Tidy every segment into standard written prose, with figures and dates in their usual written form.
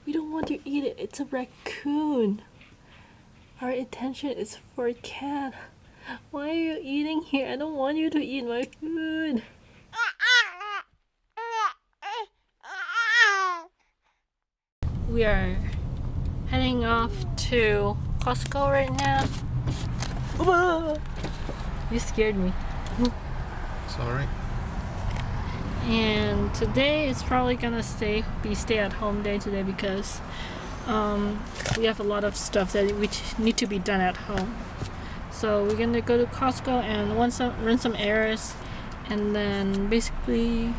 We don't want to eat it. It's a raccoon. Our intention is for a cat. Why are you eating here? I don't want you to eat my food. We are heading off to Costco right now. You scared me. Sorry. And today it's probably gonna be stay at home day today because we have a lot of stuff that which need to be done at home. So we're gonna go to Costco and run some errands, and then basically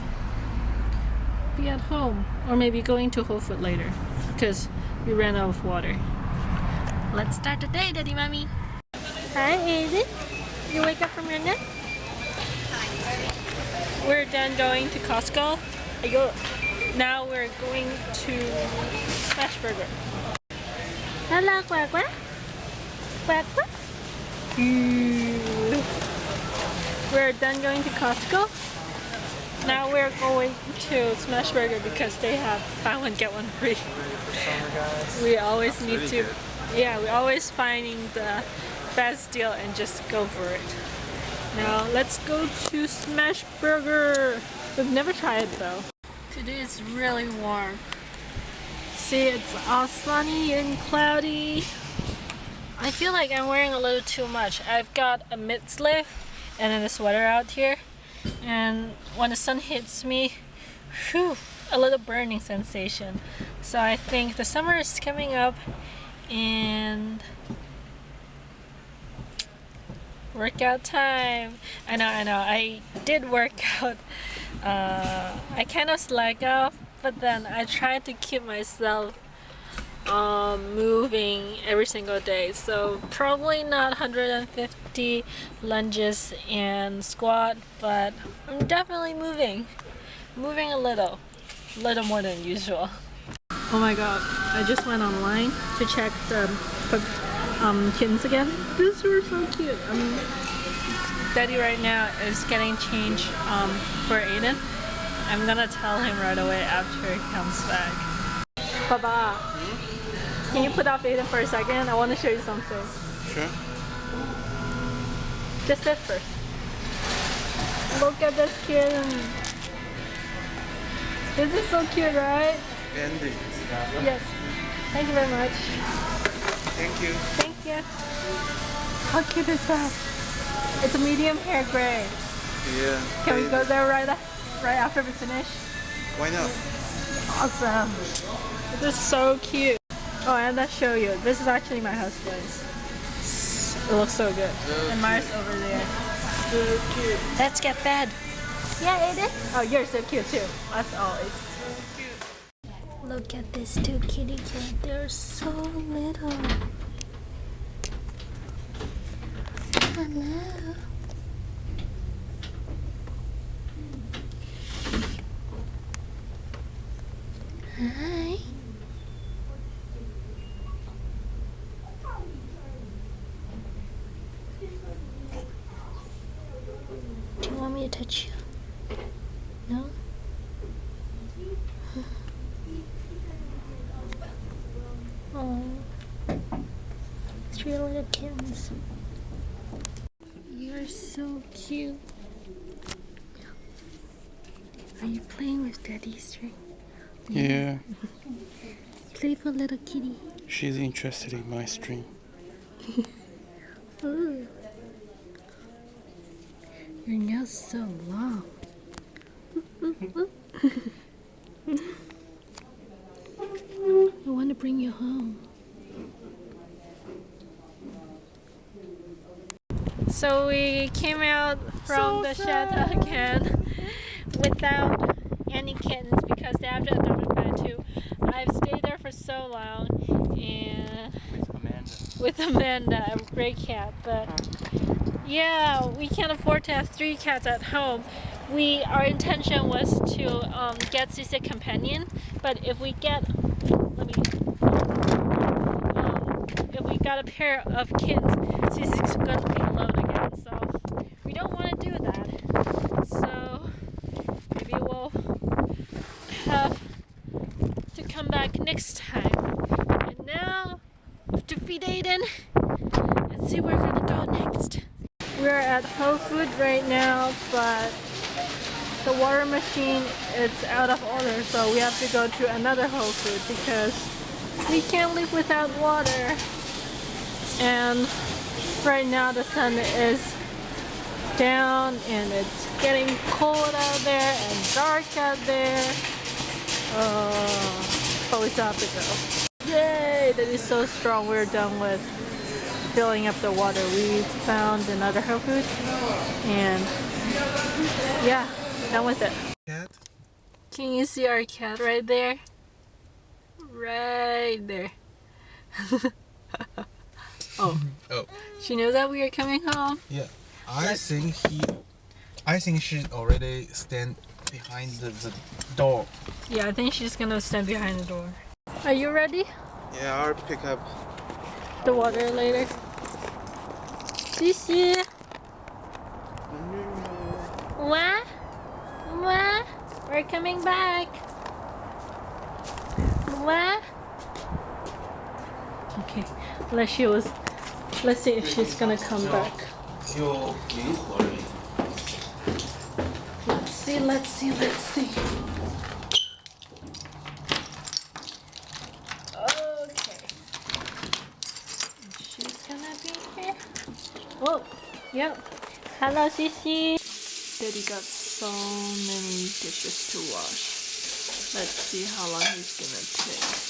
be at home, or maybe going to Whole Foods later because we ran out of water. Let's start the day, Daddy Mommy. Hi, Aiden. You wake up from your nap? We're done going to Costco. Now we're going to Smash Burger. Hello, quack quack. Quack quack. We're done going to Costco. Now we're going to Smash Burger because they have buy one get one free. We always need to. Yeah, we're always finding the best deal and just go for it. Now let's go to Smash Burger. We've never tried it though. Today is really warm. See, it's all sunny and cloudy. I feel like I'm wearing a little too much. I've got a mid-sleeve and then a sweater out here. And when the sun hits me, whew, a little burning sensation. So I think the summer is coming up and workout time. I know, I did work out. I kind of slacked off, but then I tried to keep myself moving every single day. So probably not 150 lunges and squat, but I'm definitely moving a little more than usual. Oh my god, I just went online to check the kittens again. These are so cute. Daddy right now is getting changed for Aiden. I'm gonna tell him right away after he comes back. Baba, can you put off Aiden for a second? I want to show you something. Sure. Just sit first. Look at this kitten. This is so cute, right? Andy. Yes. Thank you very much. Thank you. Thank you. How cute is that? It's a medium hair gray. Yeah. Can we go there right after we finish? Why not? Awesome. This is so cute. Oh, and I'll show you. This is actually my husband's. It looks so good. So and Mars over there. So cute. Let's get fed. Yeah, Aiden? Oh, you're so cute too. As always. Look at these two kitty cats. They're so little. Hello. Hi. Do you want me to touch you? No? Oh, 3 little kittens. You're so cute. Are you playing with Daddy's string? Yeah. Playful little kitty. She's interested in my string. Ooh. Your nails so long. I want to bring you home. So we came out from the shed again without any kittens because they have to adopt a pet too. I've stayed there for so long and with Amanda, a gray cat, but yeah, we can't afford to have 3 cats at home. Our intention was to get Cece a companion, but if we got a pair of kittens, Cece's gonna be alone again. So we don't want to do that. So maybe we'll have to come back next time. And now, to feed Aiden and see where we're gonna go next. We're at Whole Food right now, but the water machine is out of order, so we have to go to another Whole Food because we can't live without water. And right now the sun is down and it's getting cold out there and dark out there. But we still have to go. Yay! That is so strong. We're done with filling up the water. We found another Whole Food and yeah, done with it. Cat? Can you see our cat right there? Right there. Oh. She knows that we are coming home. Yeah. I think she already stand behind the door. Yeah, I think she's gonna stand behind the door. Are you ready? Yeah, I'll pick up The water later. Sissy. What? What? We're coming back. What? Okay, let's see if she's gonna come back. Let's see. Okay. She's gonna be here. Oh, yep. Hello, Sissy. Daddy got so many dishes to wash. Let's see how long he's gonna take.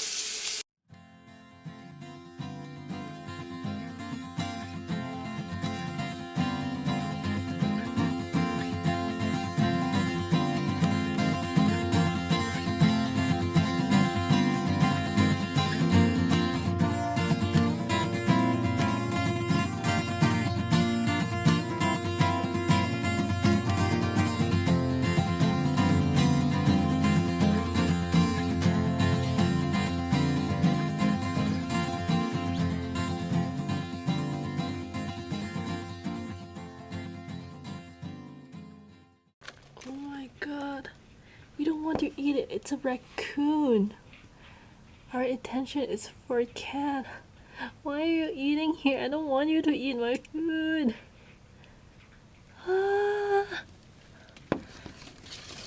Oh my god. We don't want to eat it. It's a raccoon. Our intention is for a cat. Why are you eating here? I don't want you to eat my food. Ah.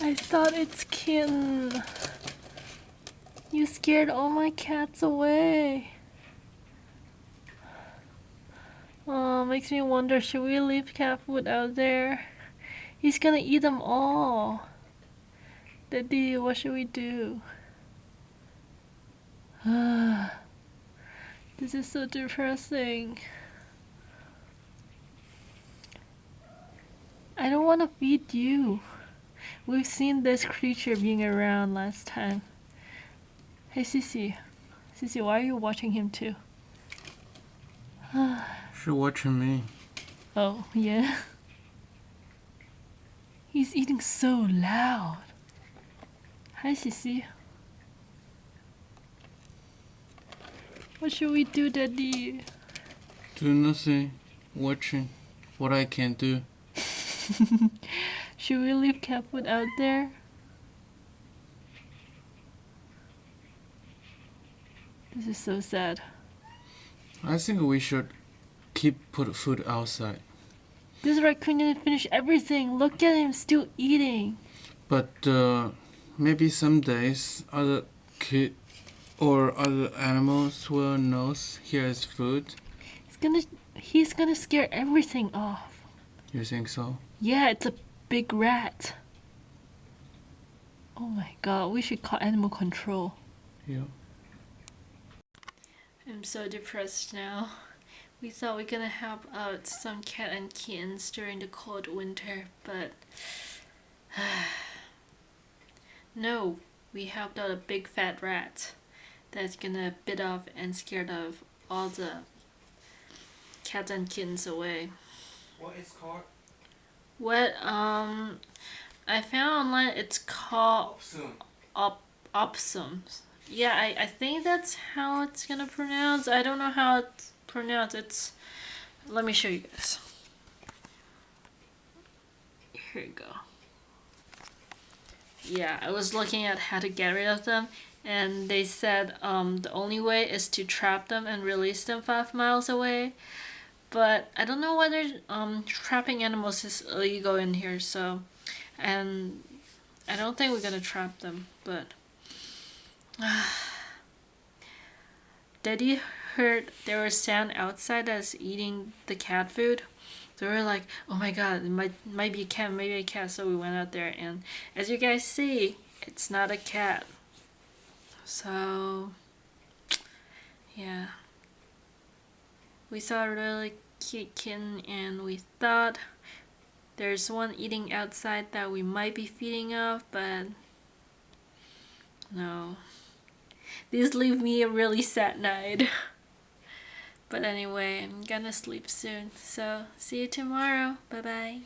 I thought it's kitten. You scared all my cats away. Oh, makes me wonder, should we leave cat food out there? He's gonna eat them all. Daddy, what should we do? This is so depressing. I don't want to feed you. We've seen this creature being around last time. Hey, Sissy. Sissy, why are you watching him too? She's watching me. Oh, yeah? He's eating so loud. Hi, Sissy. What should we do, Daddy? Do nothing. Watching what I can do. Should we leave cat food out there? This is so sad. I think we should put food outside. This raccoon didn't finish everything. Look at him still eating. But maybe some days other kid or other animals will know here's food. He's gonna scare everything off. You think so? Yeah, it's a big rat. Oh my god, we should call animal control. Yeah. I'm so depressed now. We thought we were gonna help out some cat and kittens during the cold winter, but no, we helped out a big fat rat that's gonna bit off and scared of all the cats and kittens away. What is called? What I found online it's called Opossum. Yeah, I think that's how it's gonna pronounce. I don't know how it's pronounced. It's, let me show you guys. Here you go. Yeah, I was looking at how to get rid of them, and they said the only way is to trap them and release them 5 miles away. But I don't know whether trapping animals is illegal in here, so, and I don't think we're gonna trap them. But did you heard there was sound outside that's eating the cat food? So we were like, oh my god, it might be a cat, maybe a cat. So we went out there, and as you guys see, it's not a cat. So yeah, we saw a really cute kitten, and we thought there's one eating outside that we might be feeding off, but no. These leave me a really sad night. But anyway, I'm gonna sleep soon. So see you tomorrow. Bye bye.